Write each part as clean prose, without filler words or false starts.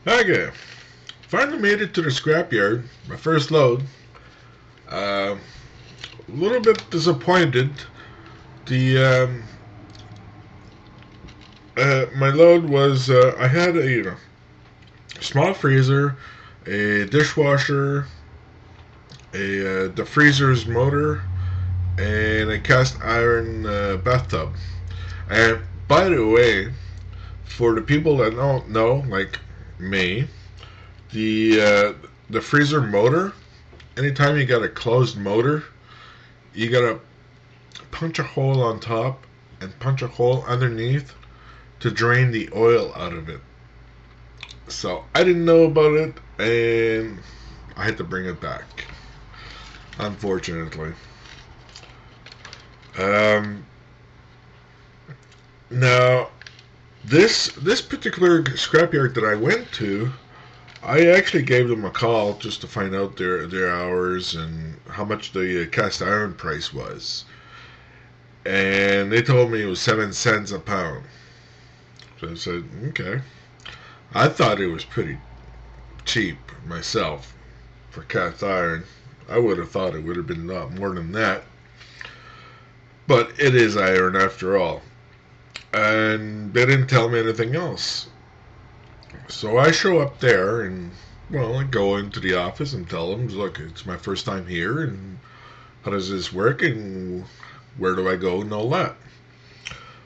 Okay, finally made it to the scrapyard. My first load. A little bit disappointed. The My load was I had a small freezer, a dishwasher, a the freezer's motor, and a cast iron bathtub. And by the way, for the people that don't know, like me, the uh, the freezer motor. Anytime you got a closed motor, you gotta punch a hole on top and punch a hole underneath to drain the oil out of it. So I didn't know about it, and I had to bring it back. Unfortunately. Um, Now this particular scrapyard that I went to, I actually gave them a call just to find out their hours and how much the cast iron price was, and they told me it was 7 cents a pound. So I said, okay. I thought it was pretty cheap myself for cast iron. I would have thought it would have been a lot more than that, but it is iron after all. And they didn't tell me anything else. So I show up there and, well, I go into the office and tell them, look, it's my first time here, and how does this work, and where do I go, and all that.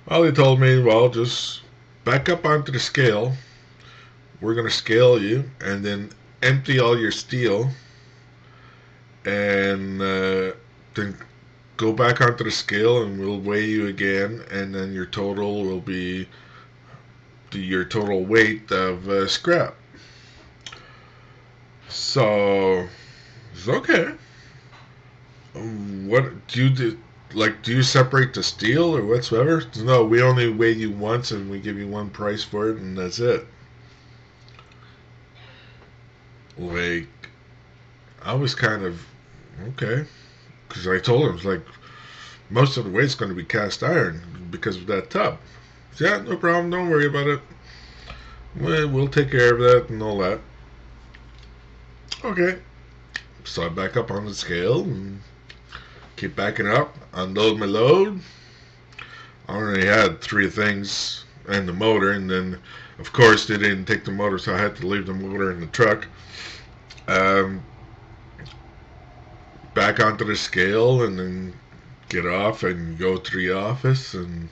Well, they told me, well, just back up onto the scale. We're going to scale you, and then empty all your steel, and then go back onto the scale, and we'll weigh you again, and then your total will be your total weight of scrap. So it's okay. What do you do? Like, do you separate the steel or whatsoever? No, we only weigh you once and we give you one price for it, and that's it. Like, I was kind of okay because I told him, like, most of the weight's going to be cast iron because of that tub. So, yeah, no problem. Don't worry about it. We'll take care of that and all that. Okay. So I back up on the scale and keep backing up, unload my load. I already had three things and the motor, and then, of course, they didn't take the motor, so I had to leave the motor in the truck. Um, Back onto the scale, and then get off and go to the office. And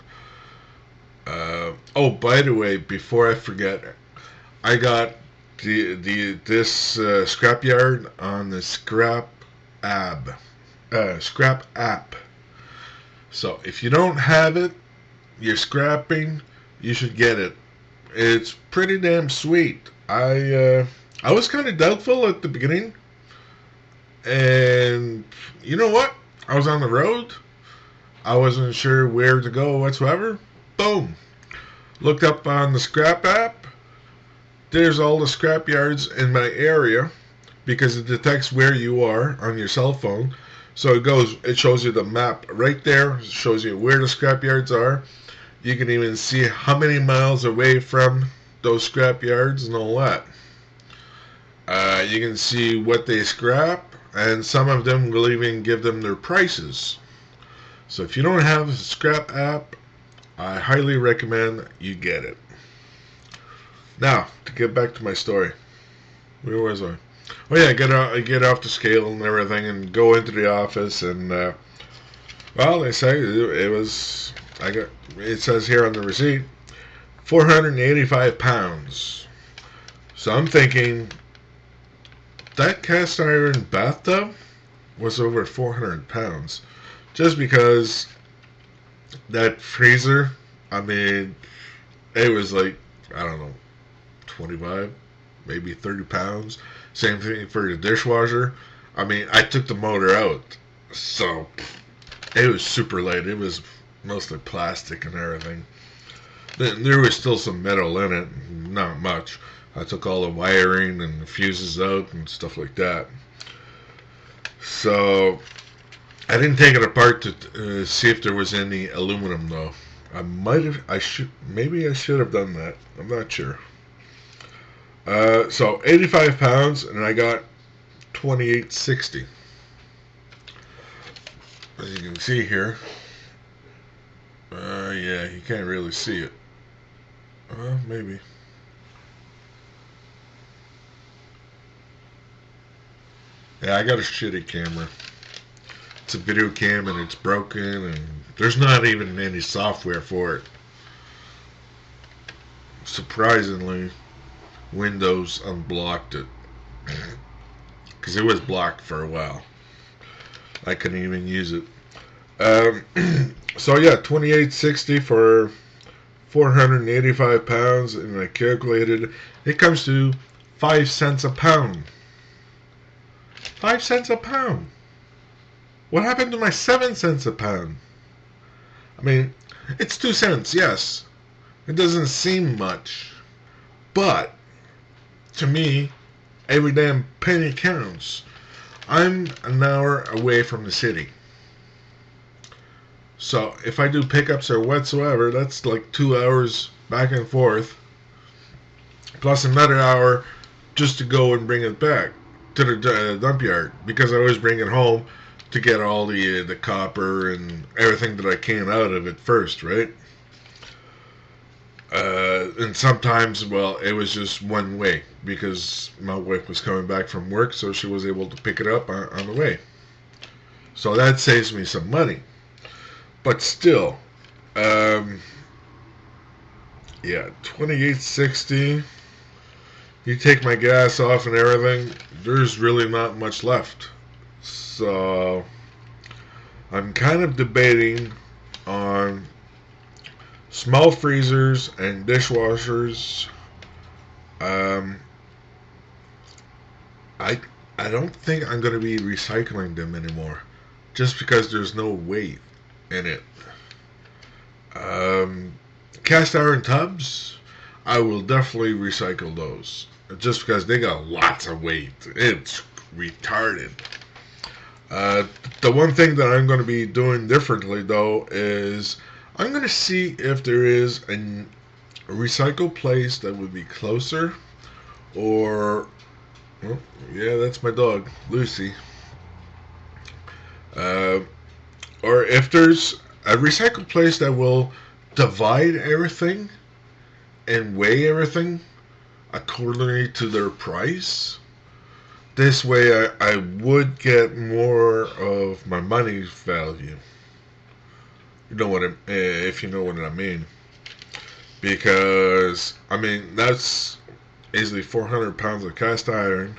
oh, by the way, before I forget, I got the this scrapyard on the scrap app. So if you don't have it, you're scrapping, you should get it. It's pretty damn sweet. I was kind of doubtful at the beginning, and you know what? I was on the road. I wasn't sure where to go whatsoever. Boom! Looked up on the scrap app. There's all the scrap yards in my area because it detects where you are on your cell phone. So it shows you the map right there. It shows you where the scrap yards are. You can even see how many miles away from those scrap yards and all that. You can see what they scrap, and some of them will even give them their prices. So if you don't have a scrap app, I highly recommend you get it. Now, to get back to my story. Where was I? Oh yeah, get off the scale and everything, and go into the office, and well, they say it was. I got. It says here on the receipt, 485 pounds. So I'm thinking that cast iron bathtub was over 400 pounds, just because that freezer. I mean, it was like, I don't know, 25, maybe 30 pounds. Same thing for the dishwasher. I mean, I took the motor out, so it was super light. It was mostly plastic and everything. There was still some metal in it, not much. I took all the wiring and the fuses out and stuff like that. So I didn't take it apart to see if there was any aluminum though. I might have. I should. Maybe I should have done that. I'm not sure. So 85 pounds, and I got 2860. As you can see here. Yeah, you can't really see it. Maybe. Yeah, I got a shitty camera. It's a video cam and it's broken, and there's not even any software for it. Surprisingly, Windows unblocked it. Because it was blocked for a while. I couldn't even use it. So yeah, 2860 for 485 pounds, and I calculated it comes to 5 cents a pound. 5 cents a pound. What happened to my 7 cents a pound? I mean, it's 2 cents, yes. It doesn't seem much. But, to me, every damn penny counts. I'm an hour away from the city. So, if I do pickups or whatsoever, that's like 2 hours back and forth. Plus another hour just to go and bring it back to the dump yard. Because I always bring it home to get all the copper and everything that I can out of it first, right? And sometimes, well, it was just one way because my wife was coming back from work, so she was able to pick it up on the way. So that saves me some money. But still, yeah, 2860. You take my gas off and everything, there's really not much left. So I'm kind of debating on small freezers and dishwashers. I I don't think I'm going to be recycling them anymore, just because there's no weight in it. Cast iron tubs, I will definitely recycle those, just because they got lots of weight. It's retarded. Uh, the one thing that I'm going to be doing differently, though, is I'm going to see if there is a recycle place that would be closer, or, well, yeah, that's my dog, Lucy. Uh, or if there's a recycle place that will divide everything and weigh everything accordingly to their price. This way, I would get more of my money's value. You know what if you know what I mean. Because I mean that's easily 400 pounds of cast iron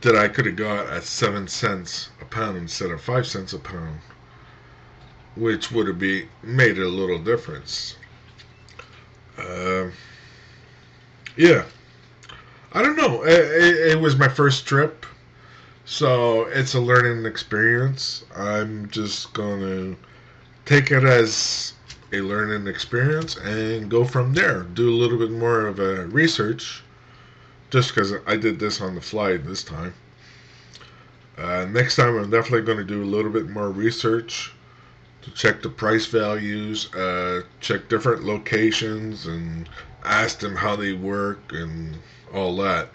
that I could have got at 7 cents a pound instead of 5 cents a pound, which would have made a little difference. Uh, yeah, I don't know. It was my first trip, so it's a learning experience. I'm just gonna take it as a learning experience and go from there. Do a little bit more of a research, just because I did this on the fly this time. Next time, I'm definitely going to do a little bit more research to check the price values, check different locations, and ask them how they work and all that.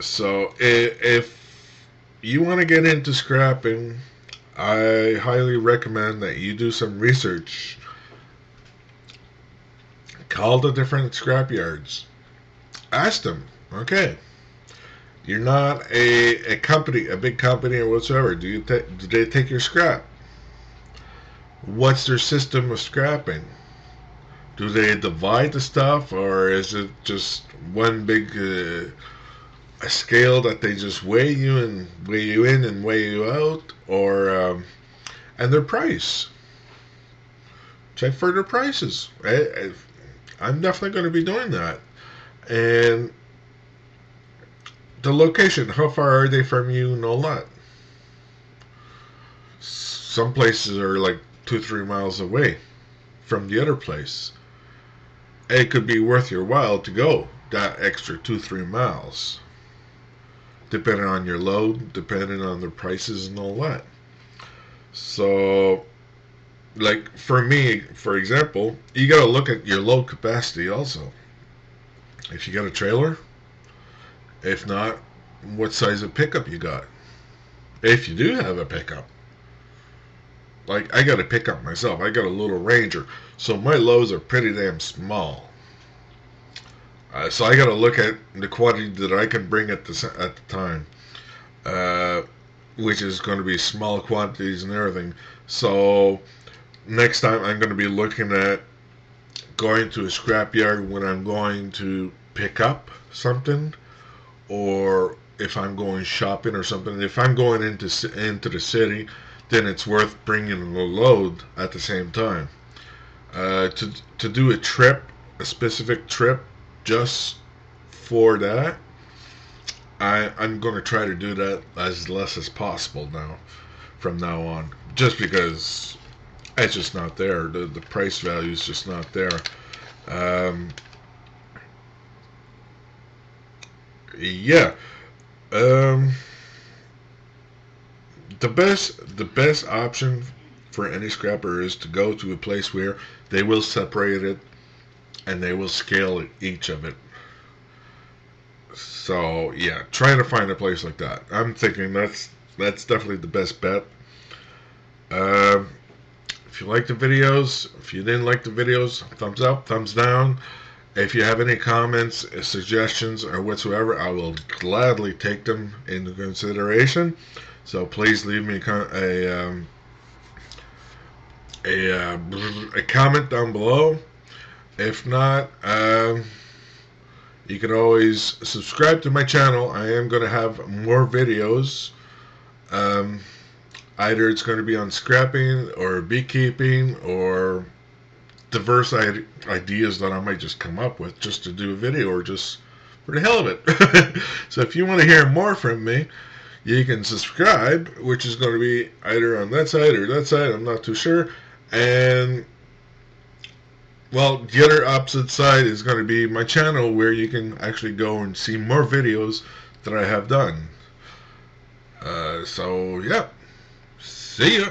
So, if you want to get into scrapping, I highly recommend that you do some research. Call the different scrap yards. Ask them, okay, you're not a company, a big company or whatsoever. Do they take your scrap? What's their system of scrapping? Do they divide the stuff, or is it just one big a scale that they just weigh you and weigh you in and weigh you out, or and their price? Check for their prices. I'm definitely going to be doing that. And the location, how far are they from you and all that? Some places are like 2-3 miles away from the other place. It could be worth your while to go that extra 2-3 miles, depending on your load, depending on the prices and all that. So, like for me, for example, you got to look at your load capacity also. If you got a trailer, if not, what size of pickup you got. If you do have a pickup. Like, I got a pickup myself. I got a little Ranger. So my loads are pretty damn small. So I got to look at the quantity that I can bring at the time. Which is going to be small quantities and everything. So next time I'm going to be looking at going to a scrapyard when I'm going to pick up something, or if I'm going shopping or something. If I'm going into the city, then it's worth bringing a load at the same time. To do a trip, a specific trip, just for that, I'm going to try to do that as less as possible now, from now on, just because it's just not there. The price value is just not there. Yeah. Um, the best option for any scrapper is to go to a place where they will separate it and they will scale each of it. So yeah, try to find a place like that. I'm thinking that's definitely the best bet. Um, if you like the videos, if you didn't like the videos, thumbs up, thumbs down. If you have any comments, suggestions, or whatsoever, I will gladly take them into consideration. So please leave me a comment down below. If not, you can always subscribe to my channel. I am going to have more videos. Um, Either it's going to be on scrapping or beekeeping or diverse ideas that I might just come up with just to do a video, or just for the hell of it. So if you want to hear more from me, you can subscribe, which is going to be either on that side or that side. I'm not too sure. And well, the other opposite side is going to be my channel, where you can actually go and see more videos that I have done. So yeah, see ya.